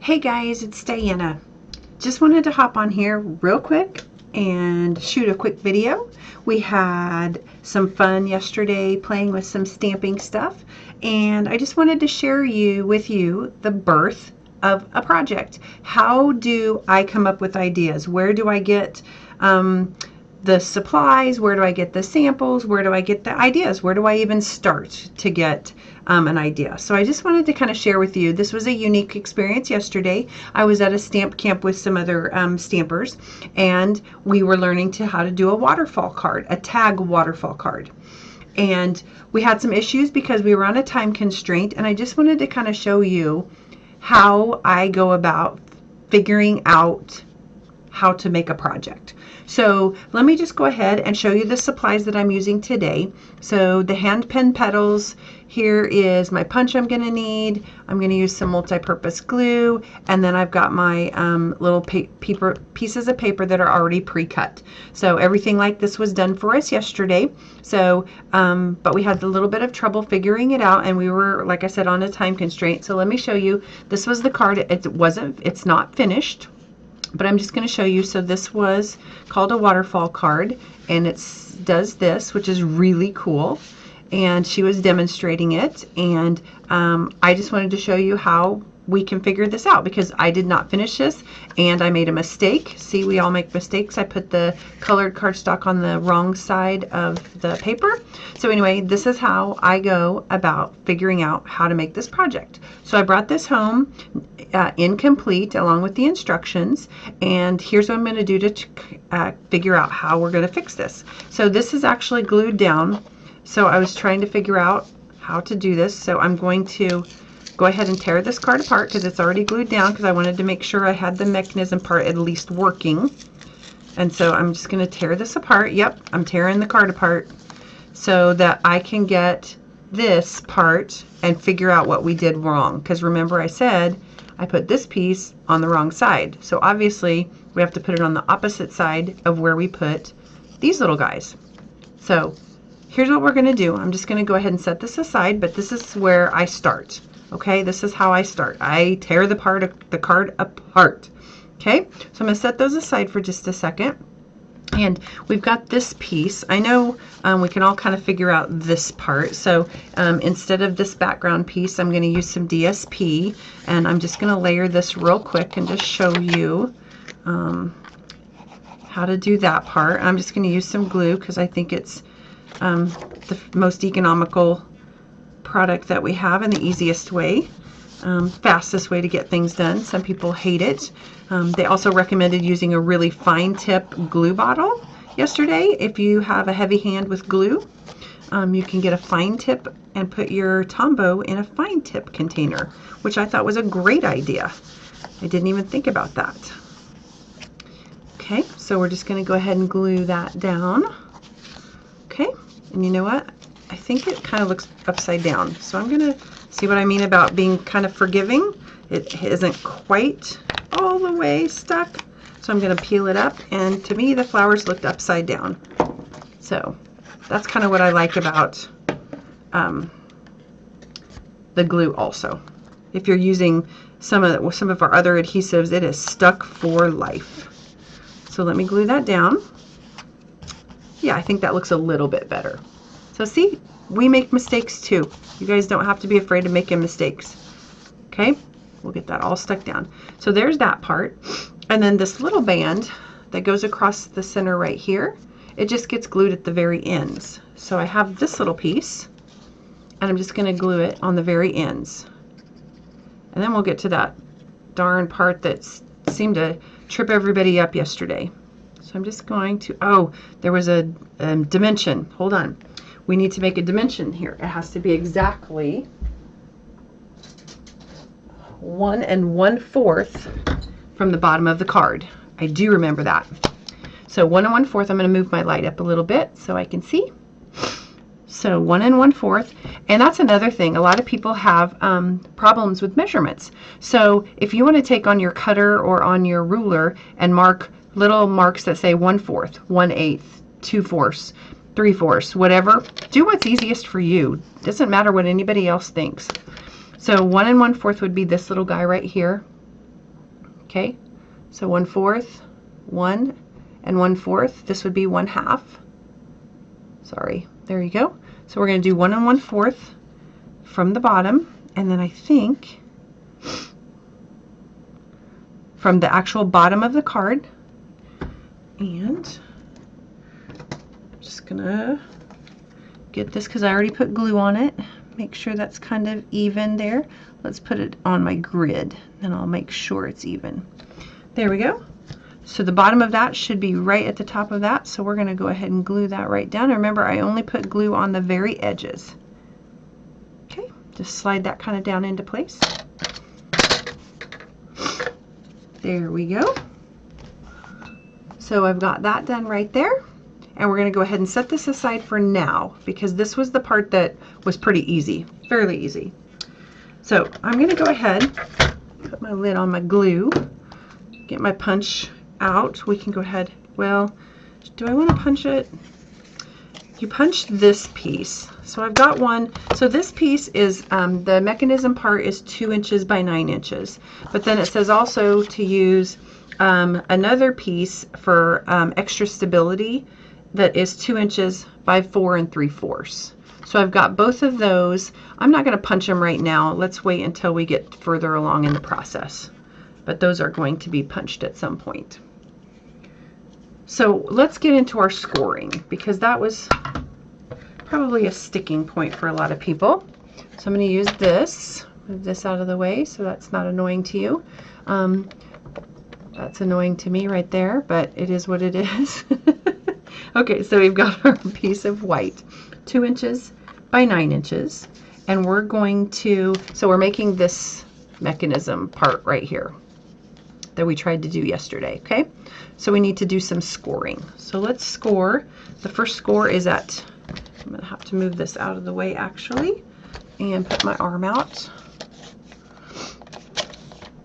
Hey guys, it's Diana. Just wanted to hop on here real quick and shoot a quick video. We had some fun yesterday playing with some stamping stuff, and I just wanted to share with you the birth of a project. How do I come up with ideas? Where do I get the supplies? Where do I get the samples? Where do I get the ideas? Where do I even start to get an idea? So I just wanted to kind of share with you. This was a unique experience yesterday. I was at a stamp camp with some other stampers, and we were learning how to do a waterfall card, a tag waterfall card. And we had some issues because we were on a time constraint, and I just wanted to kind of show you how I go about figuring out how to make a project. So let me just go ahead and show you the supplies that I'm using today. So the hand pen petals, here is my punch I'm going to need. I'm going to use some multi-purpose glue, and then I've got my little pieces of paper that are already pre-cut. So everything like this was done for us yesterday. So but we had a little bit of trouble figuring it out, and we were, like I said, on a time constraint. So let me show you. This was the card. It's not finished, but I'm just going to show you. So this was called a waterfall card, and it does this, which is really cool. And she was demonstrating it, and I just wanted to show you how we can figure this out, because I did not finish this and I made a mistake. See, we all make mistakes. I put the colored cardstock on the wrong side of the paper. So anyway, this is how I go about figuring out how to make this project. So I brought this home incomplete along with the instructions, and here's what I'm going to do to figure out how we're going to fix this. So this is actually glued down. So I was trying to figure out how to do this. So I'm going to go ahead and tear this card apart because it's already glued down, because I wanted to make sure I had the mechanism part at least working. And so I'm just going to tear this apart. Yep, I'm tearing the card apart so that I can get this part and figure out what we did wrong. Because remember, I said I put this piece on the wrong side. So obviously we have to put it on the opposite side of where we put these little guys. So here's what we're going to do. I'm just going to go ahead and set this aside, but this is where I start. Okay, this is how I start. I tear the card apart. Okay, so I'm going to set those aside for just a second. And we've got this piece. I know we can all kind of figure out this part. So instead of this background piece, I'm going to use some DSP, and I'm just going to layer this real quick and just show you how to do that part. I'm just going to use some glue because I think it's the most economical product that we have and the easiest way, fastest way to get things done. Some people hate it. They also recommended using a really fine tip glue bottle yesterday. If you have a heavy hand with glue, you can get a fine tip and put your Tombow in a fine tip container, which I thought was a great idea. I didn't even think about that. Okay, so we're just going to go ahead and glue that down. Okay, and you know what? I think it kind of looks upside down. So I'm going to see what I mean about being kind of forgiving. It isn't quite all the way stuck. So I'm going to peel it up, and to me the flowers looked upside down. So that's kind of what I like about the glue also. If you're using some of our other adhesives, it is stuck for life. So let me glue that down. Yeah, I think that looks a little bit better. So see, we make mistakes too. You guys don't have to be afraid of making mistakes. Okay, we'll get that all stuck down. So there's that part. And then this little band that goes across the center right here, it just gets glued at the very ends. So I have this little piece, and I'm just going to glue it on the very ends. And then we'll get to that darn part that seemed to trip everybody up yesterday. So I'm just going to, oh, there was a dimension. Hold on. We need to make a dimension here. It has to be exactly 1 1/4 from the bottom of the card. I do remember that. So 1 1/4, I'm going to move my light up a little bit so I can see. So 1 1/4, and that's another thing. A lot of people have problems with measurements. So if you want to take on your cutter or on your ruler and mark little marks that say 1/4, 1/8, 2/4, 3/4, whatever, do what's easiest for you. Doesn't matter what anybody else thinks. So 1 1/4 would be this little guy right here. Okay, so 1/4, 1 and 1/4. This would be 1/2. Sorry, there you go. So we're going to do 1 and 1/4 from the bottom, and then I think from the actual bottom of the card. And I'm just gonna get this because I already put glue on it. Make sure that's kind of even there. Let's put it on my grid, and I'll make sure it's even. There we go. So the bottom of that should be right at the top of that, so we're going to go ahead and glue that right down. Remember, I only put glue on the very edges. Okay, just slide that kind of down into place. There we go. So I've got that done right there, and we're going to go ahead and set this aside for now because this was the part that was pretty easy, fairly easy. So I'm going to go ahead, put my lid on my glue, get my punch out. We can go ahead, well, do I want to punch it? You punch this piece. So I've got one. So this piece is, the mechanism part is 2 inches by 9 inches. But then it says also to use another piece for extra stability that is 2 inches by 4 3/4. So I've got both of those. I'm not going to punch them right now. Let's wait until we get further along in the process. But those are going to be punched at some point. So let's get into our scoring because that was probably a sticking point for a lot of people. So I'm going to use this, move this out of the way so that's not annoying to you. That's annoying to me right there, but it is what it is. Okay, so we've got our piece of white, 2 inches by 9 inches, and we're going to, so we're making this mechanism part right here that we tried to do yesterday, okay? So we need to do some scoring. So let's score. The first score is at, I'm gonna have to move this out of the way actually, and put my arm out.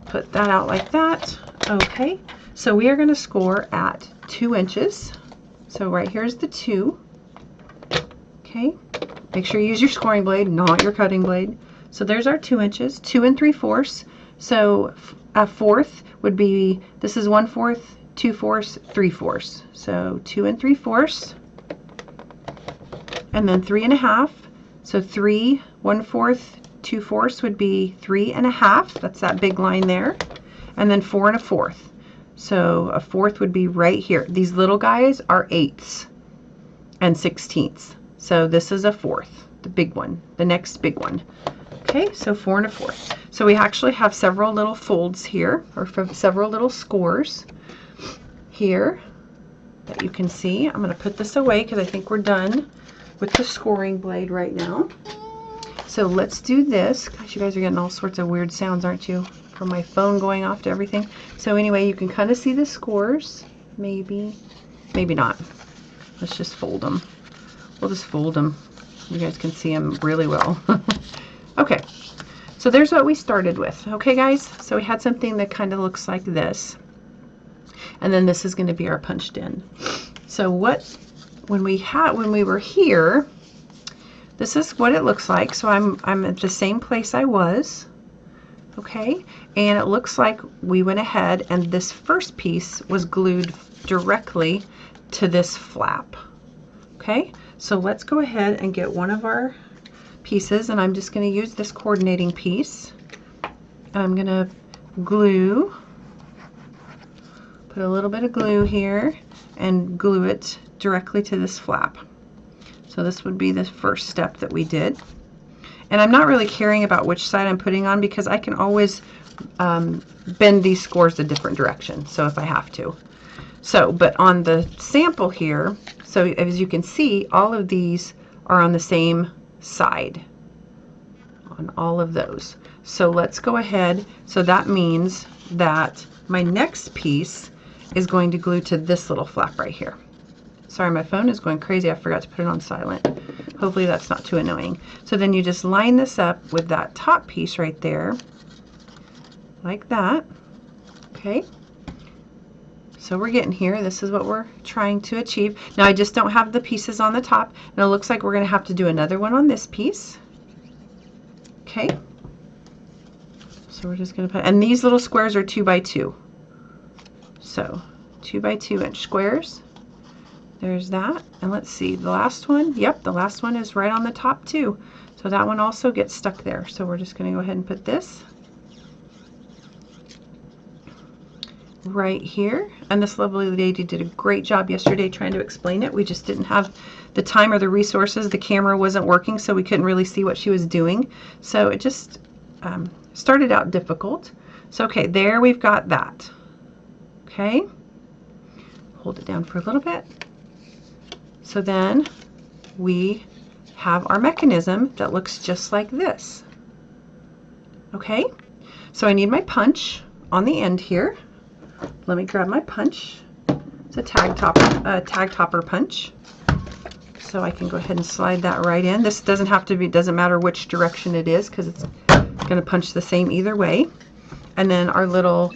Put that out like that. Okay, so we are gonna score at 2 inches. So right here's the 2. Okay, make sure you use your scoring blade, not your cutting blade. So there's our 2 inches, 2 3/4. So a fourth would be, this is 1/4, 2/4, 3/4. So 2 3/4, and then 3 1/2. So 3 1/4, 2/4 would be 3 1/2. That's that big line there, and then 4 1/4. So a fourth would be right here. These little guys are 1/8 and 1/16. So this is a fourth, the big one, the next big one. Okay, so 4 1/4. So we actually have several little folds here, or several little scores here that you can see. I'm going to put this away because I think we're done with the scoring blade right now. So let's do this. Gosh, you guys are getting all sorts of weird sounds, aren't you? From my phone going off to everything. So anyway, you can kind of see the scores. Maybe, maybe not. Let's just fold them. We'll just fold them. You guys can see them really well. Okay, so there's what we started with. Okay, guys, so we had something that kind of looks like this. And then this is going to be our punched in. So when we were here, this is what it looks like. So I'm at the same place I was. Okay, and it looks like we went ahead and this first piece was glued directly to this flap. Okay, so let's go ahead and get one of our pieces, and I'm just going to use this coordinating piece. I'm going to glue, put a little bit of glue here and glue it directly to this flap. So this would be the first step that we did. And I'm not really caring about which side I'm putting on because I can always bend these scores a different direction, so if I have to. So, but on the sample here, so as you can see, all of these are on the same side, on all of those. So let's go ahead. So that means that my next piece is going to glue to this little flap right here. Sorry, my phone is going crazy. I forgot to put it on silent. Hopefully that's not too annoying. So then you just line this up with that top piece right there, like that. Okay. So we're getting here. This is what we're trying to achieve. Now I just don't have the pieces on the top, and it looks like we're going to have to do another one on this piece. Okay. So we're just going to put, and these little squares are 2 by 2. So 2 by 2 inch squares. There's that. And let's see, the last one, yep, the last one is right on the top too. So that one also gets stuck there. So we're just going to go ahead and put this right here. And this lovely lady did a great job yesterday trying to explain it. We just didn't have the time or the resources. The camera wasn't working, so we couldn't really see what she was doing. So it just started out difficult. So okay, there we've got that. Okay, hold it down for a little bit. So then we have our mechanism that looks just like this. Okay, so I need my punch on the end here. Let me grab my punch. It's a tag topper punch. So I can go ahead and slide that right in. This doesn't have to be, doesn't matter which direction it is, because it's going to punch the same either way. And then our little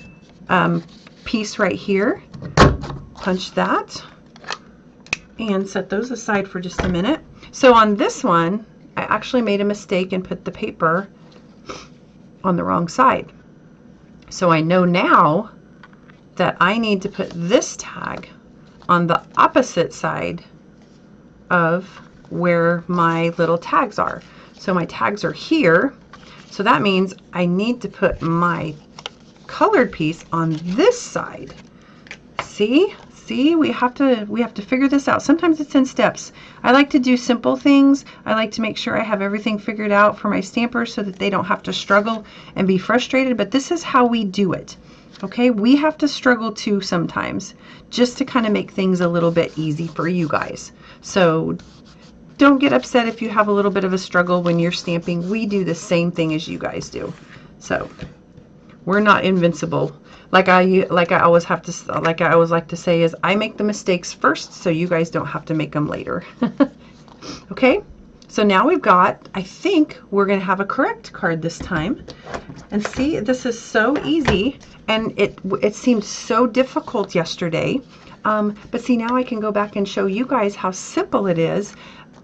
piece right here, punch that and set those aside for just a minute. So on this one, I actually made a mistake and put the paper on the wrong side. So I know now that I need to put this tag on the opposite side of where my little tags are. So my tags are here. So that means I need to put my colored piece on this side. See? See, we have to figure this out. Sometimes it's in steps. I like to do simple things. I like to make sure I have everything figured out for my stampers so that they don't have to struggle and be frustrated, but this is how we do it. Okay, we have to struggle too sometimes just to kind of make things a little bit easy for you guys. So don't get upset if you have a little bit of a struggle when you're stamping. We do the same thing as you guys do. So we're not invincible. Like I always like to say is I make the mistakes first so you guys don't have to make them later. Okay, so now we've got, I think we're going to have a correct card this time. And see, this is so easy, and it seemed so difficult yesterday. But see, now I can go back and show you guys how simple it is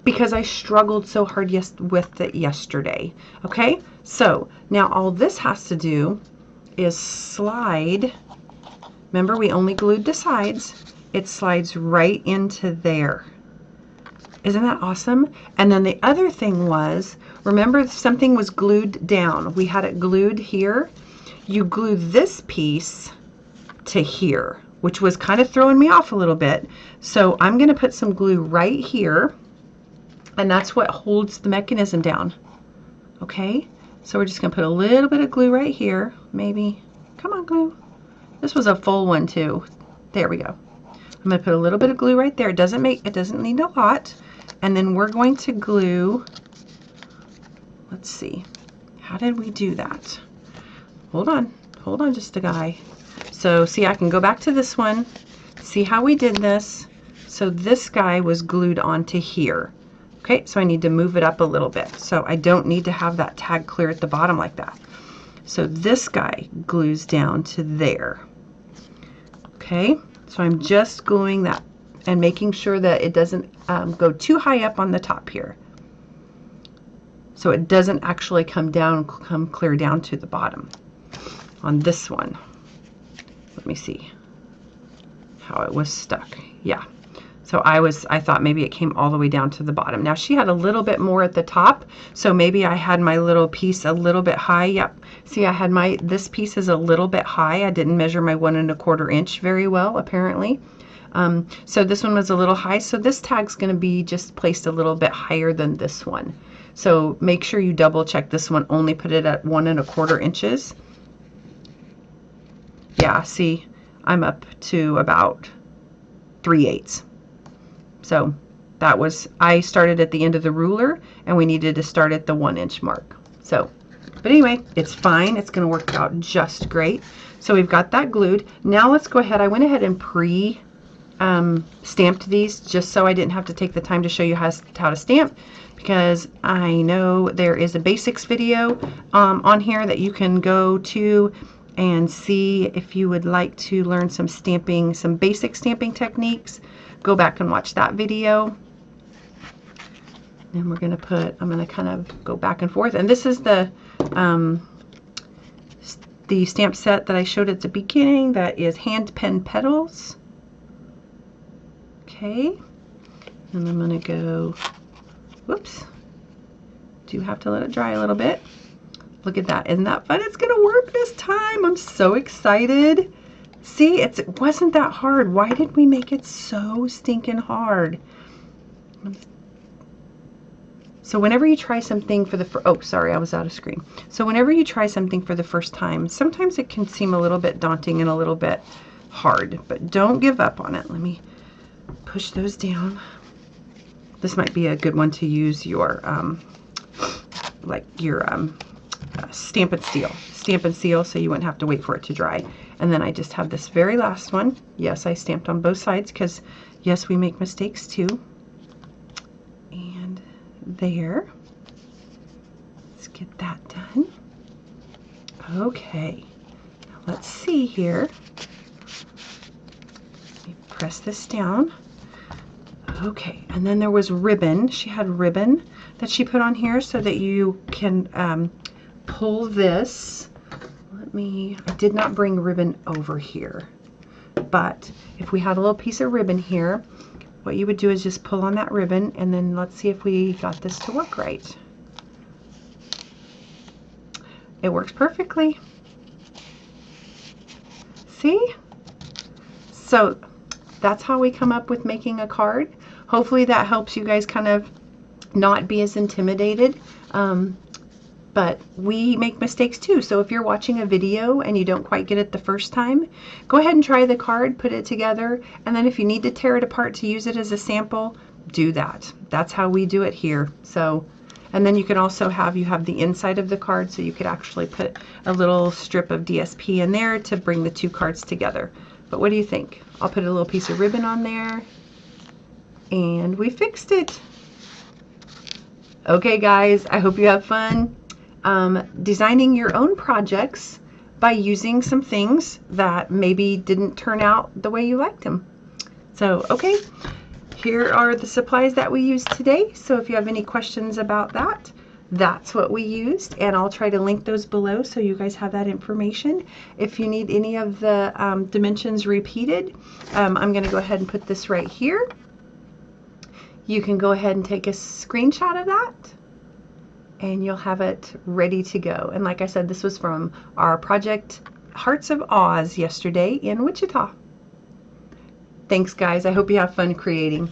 because I struggled so hard with it yesterday. Okay, so now all this has to do is slide. Remember, we only glued the sides. It slides right into there. Isn't that awesome? And then the other thing was, remember something was glued down. We had it glued here. You glue this piece to here, which was kind of throwing me off a little bit. So I'm going to put some glue right here, and that's what holds the mechanism down. Okay, so we're just going to put a little bit of glue right here. Maybe, come on, glue. This was a full one too. There we go. I'm going to put a little bit of glue right there. It doesn't need a lot. And then we're going to glue, let's see, how did we do that? Hold on just a guy. So see, I can go back to this one, see how we did this. So this guy was glued onto here. Okay, so I need to move it up a little bit. So I don't need to have that tag clear at the bottom like that. So this guy glues down to there. Okay, so I'm just gluing that and making sure that it doesn't go too high up on the top here. So it doesn't actually come clear down to the bottom on this one. Let me see how it was stuck. Yeah. So I thought maybe it came all the way down to the bottom. Now she had a little bit more at the top, so maybe I had my little piece a little bit high. Yep. See, I had this piece is a little bit high. I didn't measure my 1 1/4 inch very well, apparently. So this one was a little high, so this tag's going to be just placed a little bit higher than this one. So make sure you double check this one. Only put it at 1 1/4 inches. Yeah, see, I'm up to about 3/8. So that was, I started at the end of the ruler and we needed to start at the 1 inch mark. So, but anyway, it's fine. It's going to work out just great. So we've got that glued. Now let's go ahead. I went ahead and stamped these just so I didn't have to take the time to show you how to stamp, because I know there is a basics video on here that you can go to and see if you would like to learn some stamping, some basic stamping techniques. Go back and watch that video. And we're going to I'm going to kind of go back and forth. And this is the the stamp set that I showed at the beginning, that is hand pen petals. Okay, and I'm going to go, whoops, do have to let it dry a little bit. Look at that. Isn't that fun? It's going to work this time. I'm so excited. See, it wasn't that hard. Why did we make it so stinking hard? So whenever you try something for the oh, sorry, I was out of screen. So whenever you try something for the first time, sometimes it can seem a little bit daunting and a little bit hard, but don't give up on it. Let me push those down. This might be a good one to use your Stamp and Seal, so you wouldn't have to wait for it to dry. And then I just have this very last one. Yes, I stamped on both sides because yes, we make mistakes too. And there, let's get that done. Okay, now let's see here. Let me press this down. Okay, and then there was ribbon. She had ribbon that she put on here so that you can pull this. I did not bring ribbon over here, but if we had a little piece of ribbon here, what you would do is just pull on that ribbon, and then let's see if we got this to work right. It works perfectly. See? So that's how we come up with making a card. Hopefully that helps you guys kind of not be as intimidated. But we make mistakes too. So if you're watching a video and you don't quite get it the first time, go ahead and try the card, put it together, and then if you need to tear it apart to use it as a sample, do that. That's how we do it here. So, and then you can also have the inside of the card, so you could actually put a little strip of DSP in there to bring the two cards together. But what do you think? I'll put a little piece of ribbon on there, and we fixed it. Okay guys, I hope you have fun designing your own projects by using some things that maybe didn't turn out the way you liked them. So, okay, here are the supplies that we used today. So if you have any questions about that, that's what we used, and I'll try to link those below so you guys have that information. If you need any of the dimensions repeated, I'm going to go ahead and put this right here. You can go ahead and take a screenshot of that, and you'll have it ready to go. And like I said, this was from our project Hearts of Oz yesterday in Wichita. Thanks guys, I hope you have fun creating.